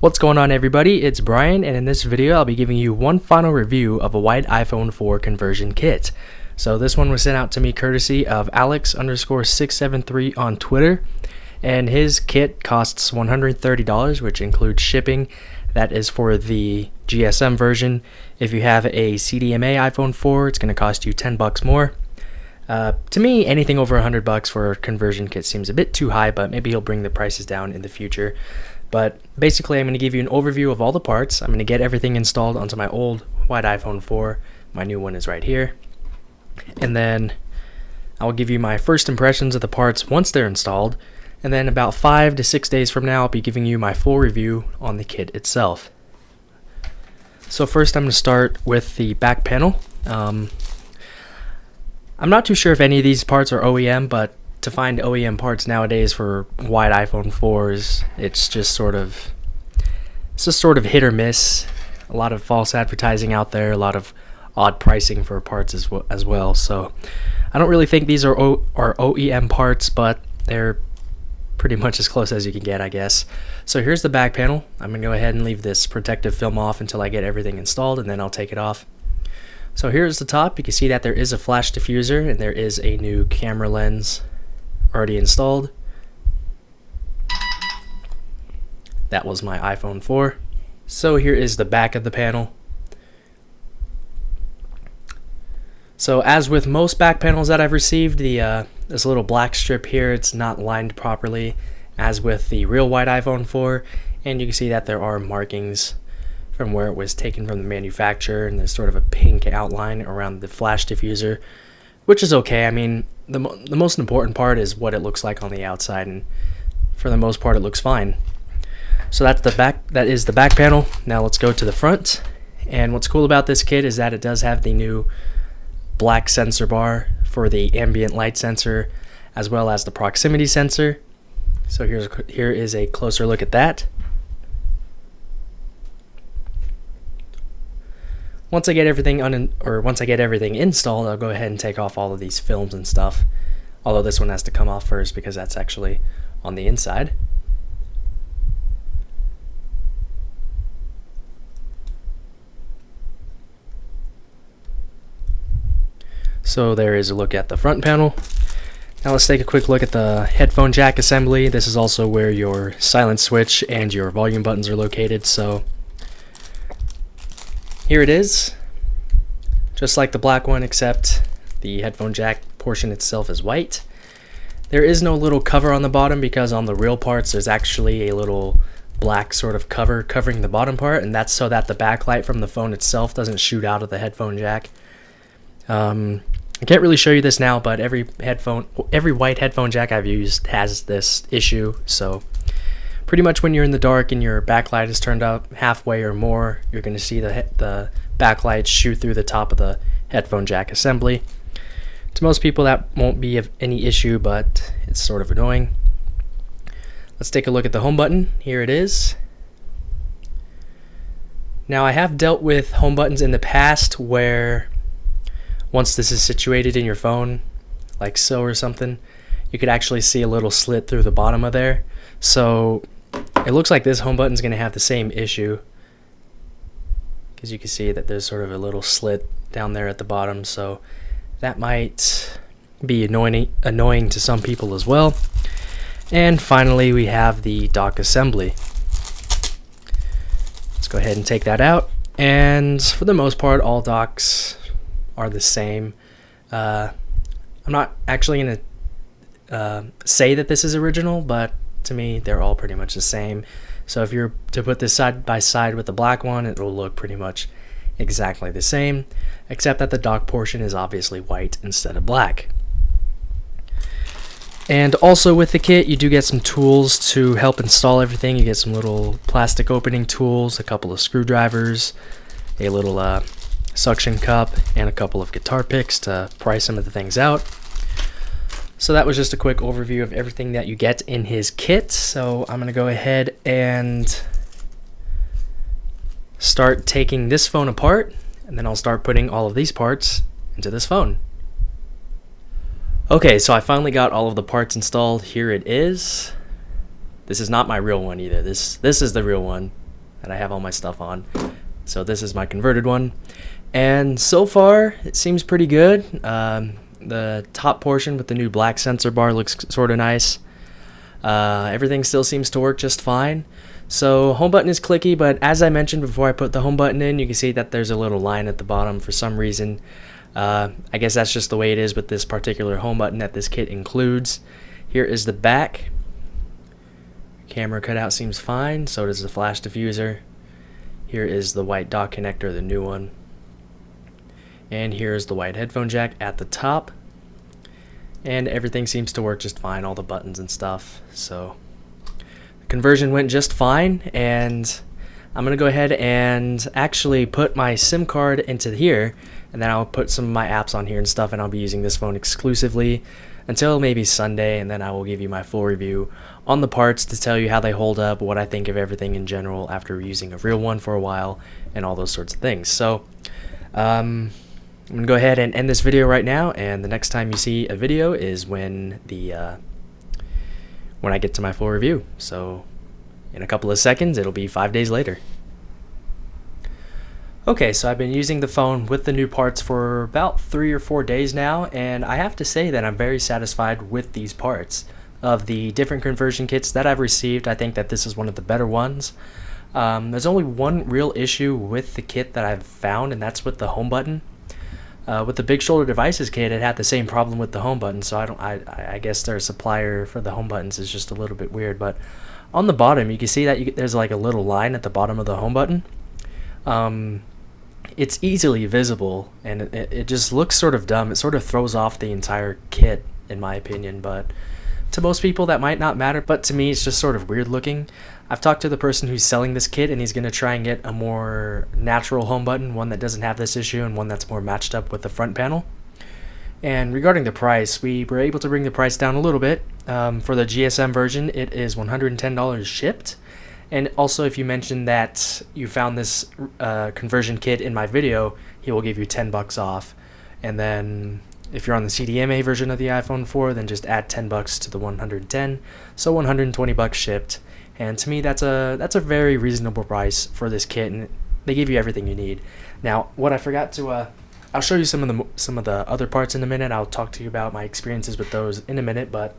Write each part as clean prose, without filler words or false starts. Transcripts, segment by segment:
What's going on, everybody? It's Brian, and in this video I'll be giving you one final review of a white iPhone 4 conversion kit. So this one was sent out to me courtesy of Alex_673 on Twitter, and his kit costs $130, which includes shipping. That is for the GSM version. If you have a CDMA iPhone 4, it's going to cost you $10 more. To me, anything over $100 for a conversion kit seems a bit too high, but maybe he'll bring the prices down in the future. But basically, I'm going to give you an overview of all the parts. I'm going to get everything installed onto my old white iPhone 4. My new one is right here. And then I'll give you my first impressions of the parts once they're installed. And then about 5 to 6 days from now, I'll be giving you my full review on the kit itself. So first, I'm going to start with the back panel. I'm not too sure if any of these parts are OEM, but to find OEM parts nowadays for white iPhone 4s, it's just sort of hit or miss. A lot of false advertising out there, a lot of odd pricing for parts as well. So I don't really think these are OEM parts, but they're pretty much as close as you can get, I guess. So here's the back panel. I'm going to go ahead and leave this protective film off until I get everything installed, and then I'll take it off. So here's the top. You can see that there is a flash diffuser, and there is a new camera lens already installed. That was my iPhone 4. So here is the back of the panel. So as with most back panels that I've received, this little black strip here, it's not lined properly as with the real white iPhone 4, and you can see that there are markings from where it was taken from the manufacturer, and there's sort of a pink outline around the flash diffuser, which is okay. I mean, the most important part is what it looks like on the outside, and for the most part it looks fine. So that's the back. That is the back panel. Now let's go to the front. And what's cool about this kit is that it does have the new black sensor bar for the ambient light sensor, as well as the proximity sensor. So here is a closer look at that. Once I get everything installed, I'll go ahead and take off all of these films and stuff. Although this one has to come off first because that's actually on the inside. So there is a look at the front panel. Now let's take a quick look at the headphone jack assembly. This is also where your silence switch and your volume buttons are located. So here it is, just like the black one, except the headphone jack portion itself is white. There is no little cover on the bottom because on the real parts there's actually a little black sort of cover covering the bottom part, and that's so that the backlight from the phone itself doesn't shoot out of the headphone jack. I can't really show you this now, but every white headphone jack I've used has this issue. So pretty much when you're in the dark and your backlight is turned up halfway or more, you're going to see the backlight shoot through the top of the headphone jack assembly. To most people that won't be of any issue, but it's sort of annoying. Let's take a look at the home button. Here it is. Now I have dealt with home buttons in the past where once this is situated in your phone, like so or something, you could actually see a little slit through the bottom of there. So it looks like this home button is going to have the same issue, because you can see that there's sort of a little slit down there at the bottom. So that might be annoying to some people as well. And finally, we have the dock assembly. Let's go ahead and take that out. And for the most part, all docks are the same. I'm not actually going to say that this is original, but to me they're all pretty much the same. So if you're to put this side by side with the black one, it will look pretty much exactly the same, except that the dock portion is obviously white instead of black. And also with the kit, you do get some tools to help install everything. You get some little plastic opening tools, a couple of screwdrivers, a little suction cup, and a couple of guitar picks to pry some of the things out. So that was just a quick overview of everything that you get in his kit. So I'm going to go ahead and start taking this phone apart, and then I'll start putting all of these parts into this phone. Okay, so I finally got all of the parts installed. Here it is. This is not my real one either. This is the real one. that I have all my stuff on. So this is my converted one, and so far it seems pretty good. The top portion with the new black sensor bar looks sort of nice. Everything still seems to work just fine. So home button is clicky, but as I mentioned before I put the home button in, you can see that there's a little line at the bottom for some reason. I guess that's just the way it is with this particular home button that this kit includes. Here is the back. Camera cutout seems fine, so does the flash diffuser. Here is the white dock connector, the new one. And here is the white headphone jack at the top. And everything seems to work just fine, all the buttons and stuff. So the conversion went just fine, and I'm gonna go ahead and actually put my SIM card into here, and then I'll put some of my apps on here and stuff, and I'll be using this phone exclusively until maybe Sunday, and then I will give you my full review on the parts to tell you how they hold up, what I think of everything in general after using a real one for a while, and all those sorts of things. So I'm gonna go ahead and end this video right now, and the next time you see a video is when I get to my full review. So in a couple of seconds, it'll be 5 days later. Okay, so I've been using the phone with the new parts for about 3 or 4 days now, and I have to say that I'm very satisfied with these parts. Of the different conversion kits that I've received, I think that this is one of the better ones. There's only one real issue with the kit that I've found, and that's with the home button. With the Big Shoulder Devices kit, it had the same problem with the home button, so I guess their supplier for the home buttons is just a little bit weird. But on the bottom, you can see that there's like a little line at the bottom of the home button. It's easily visible, and it just looks sort of dumb. It sort of throws off the entire kit, in my opinion, but to most people that might not matter, but to me it's just sort of weird looking. I've talked to the person who's selling this kit, and he's going to try and get a more natural home button, one that doesn't have this issue and one that's more matched up with the front panel. And regarding the price, we were able to bring the price down a little bit. For the GSM version, it is $110 shipped. And also, if you mention that you found this conversion kit in my video, he will give you $10 off. And then if you're on the CDMA version of the iPhone 4, then just add $10 to the 110, so $120 shipped. And to me, that's a very reasonable price for this kit, and they give you everything you need. Now, what I forgot to I'll show you some of the other parts in a minute. I'll talk to you about my experiences with those in a minute, but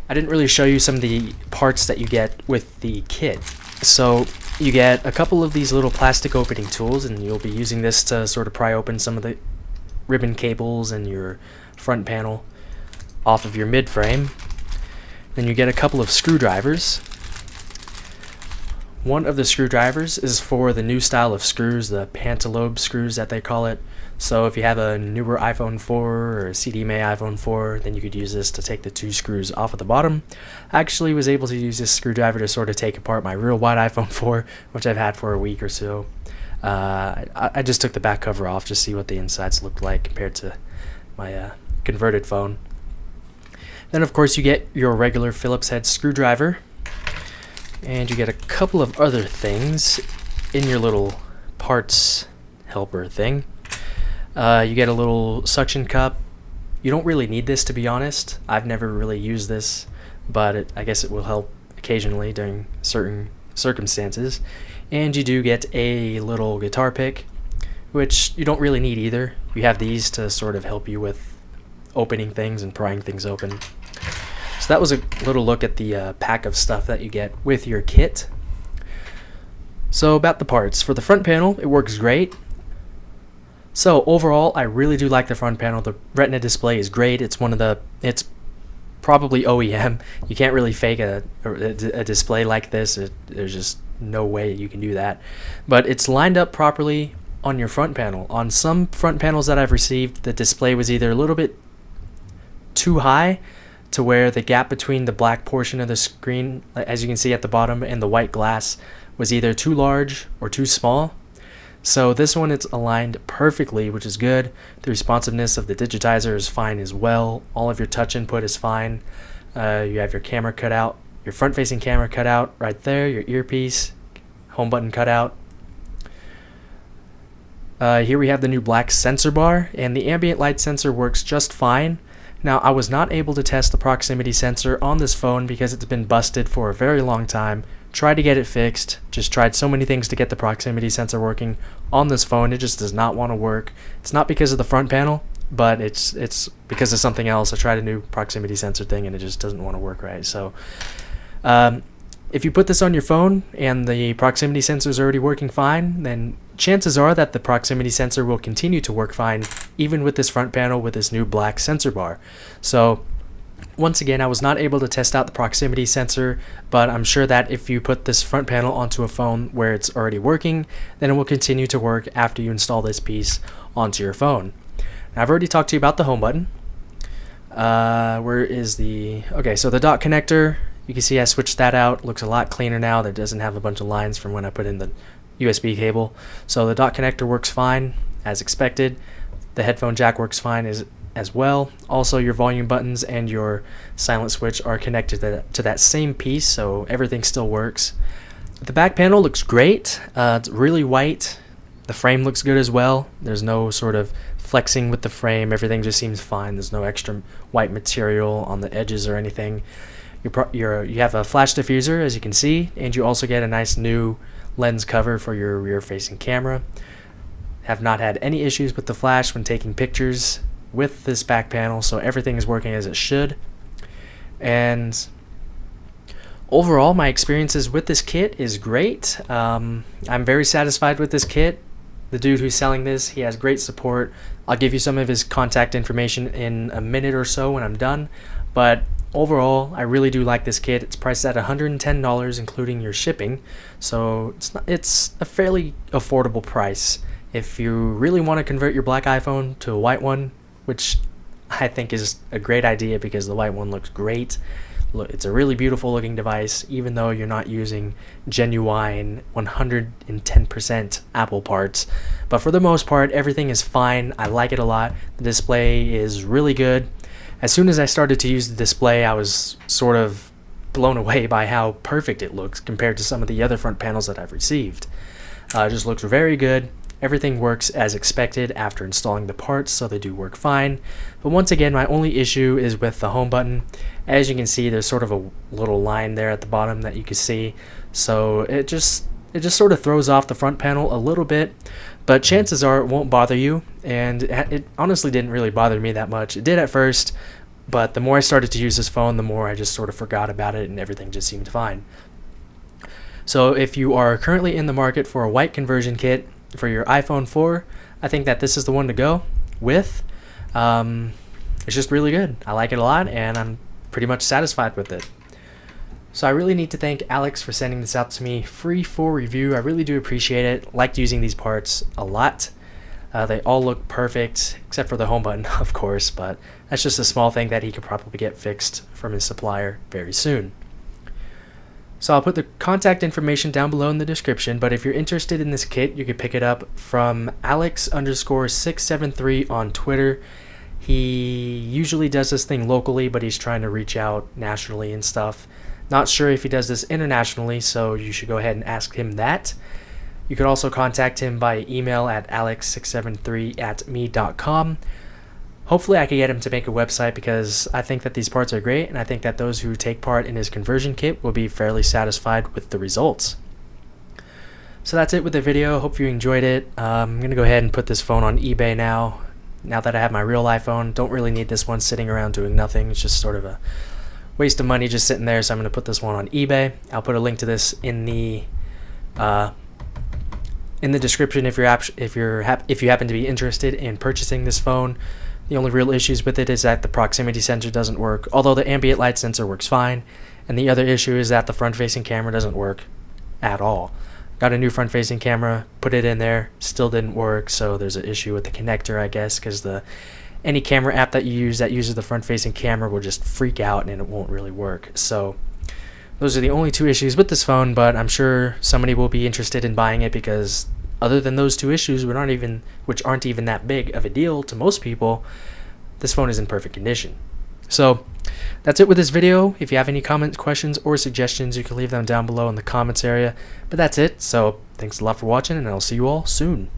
I didn't really show you some of the parts that you get with the kit. So you get a couple of these little plastic opening tools, and you'll be using this to sort of pry open some of the ribbon cables and your front panel off of your mid frame. Then you get a couple of screwdrivers. One of the screwdrivers is for the new style of screws, the pantalobe screws that they call it. So if you have a newer iPhone 4 or a CDMA iPhone 4, then you could use this to take the two screws off at the bottom. I actually was able to use this screwdriver to sort of take apart my real wide iPhone 4, which I've had for a week or so. I just took the back cover off to see what the insides looked like compared to my converted phone. Then of course you get your regular Phillips head screwdriver, and you get a couple of other things in your little parts helper thing. You get a little suction cup. You don't really need this, to be honest. I've never really used this, but I guess it will help occasionally during certain circumstances. And you do get a little guitar pick, which you don't really need either. You have these to sort of help you with opening things and prying things open. So that was a little look at the pack of stuff that you get with your kit. So about the parts. For the front panel, it works great. So overall, I really do like the front panel. The Retina display is great. It's probably OEM. You can't really fake a display like this. There's just no way you can do that. But it's lined up properly on your front panel. On some front panels that I've received, the display was either a little bit too high to where the gap between the black portion of the screen, as you can see at the bottom, and the white glass was either too large or too small. So this one, it's aligned perfectly, which is good. The responsiveness of the digitizer is fine as well. All of your touch input is fine. You have your camera cut out, your front-facing camera cut out right there, your earpiece, home button cut out. Here we have the new black sensor bar, and the ambient light sensor works just fine. Now, I was not able to test the proximity sensor on this phone because it's been busted for a very long time, tried to get it fixed, just tried so many things to get the proximity sensor working on this phone. It just does not want to work. It's not because of the front panel, but it's because of something else. I tried a new proximity sensor thing and it just doesn't want to work right. So if you put this on your phone and the proximity sensor is already working fine, then chances are that the proximity sensor will continue to work fine even with this front panel with this new black sensor bar. So once again, I was not able to test out the proximity sensor, but I'm sure that if you put this front panel onto a phone where it's already working, then it will continue to work after you install this piece onto your phone. Now, I've already talked to you about the home button. Where is the... Okay, so the dock connector, you can see I switched that out. Looks a lot cleaner now. That doesn't have a bunch of lines from when I put in the USB cable. So the dock connector works fine, as expected. The headphone jack works fine as well. Also, your volume buttons and your silent switch are connected to that same piece, so everything still works. The back panel looks great. It's really white. The frame looks good as well. There's no sort of flexing with the frame. Everything just seems fine. There's no extra white material on the edges or anything. You have a flash diffuser, as you can see, and you also get a nice new lens cover for your rear-facing camera. Have not had any issues with the flash when taking pictures with this back panel, so everything is working as it should. And overall, my experiences with this kit is great. I'm very satisfied with this kit. The dude who's selling this, he has great support. I'll give you some of his contact information in a minute or so when I'm done, but overall, I really do like this kit. It's priced at $110 including your shipping, so it's a fairly affordable price. If you really want to convert your black iPhone to a white one, which I think is a great idea because the white one looks great. It's a really beautiful looking device, even though you're not using genuine 110% Apple parts. But for the most part, everything is fine. I like it a lot. The display is really good. As soon as I started to use the display, I was sort of blown away by how perfect it looks compared to some of the other front panels that I've received. It just looks very good. Everything works as expected after installing the parts, so they do work fine. But once again, my only issue is with the home button. As you can see, there's sort of a little line there at the bottom that you can see. So it just sort of throws off the front panel a little bit, but chances are it won't bother you, and it honestly didn't really bother me that much. It did at first, but the more I started to use this phone, the more I just sort of forgot about it and everything just seemed fine. So if you are currently in the market for a white conversion kit for your iPhone 4, I think that this is the one to go with. It's just really good. I like it a lot, and I'm pretty much satisfied with it. So I really need to thank Alex for sending this out to me free for review. I really do appreciate it. Liked using these parts a lot. They all look perfect, except for the home button, of course, but that's just a small thing that he could probably get fixed from his supplier very soon. So I'll put the contact information down below in the description, but if you're interested in this kit, you can pick it up from Alex_673 on Twitter. He usually does this thing locally, but he's trying to reach out nationally and stuff. Not sure if he does this internationally, so you should go ahead and ask him that. You could also contact him via email at alex673@me.com. Hopefully I can get him to make a website because I think that these parts are great, and I think that those who take part in his conversion kit will be fairly satisfied with the results. So that's it with the video. Hope you enjoyed it. I'm going to go ahead and put this phone on eBay now that I have my real iPhone. Don't really need this one sitting around doing nothing. It's just sort of a waste of money just sitting there, so I'm going to put this one on eBay. I'll put a link to this in the description if you happen to be interested in purchasing this phone. The only real issues with it is that the proximity sensor doesn't work, although the ambient light sensor works fine. And the other issue is that the front-facing camera doesn't work at all. Got a new front-facing camera, put it in there, still didn't work, so there's an issue with the connector, I guess, because any camera app that you use that uses the front-facing camera will just freak out and it won't really work. So those are the only two issues with this phone, but I'm sure somebody will be interested in buying it because other than those two issues, which aren't even that big of a deal to most people, this phone is in perfect condition. So that's it with this video. If you have any comments, questions, or suggestions, you can leave them down below in the comments area. But that's it. So thanks a lot for watching, and I'll see you all soon.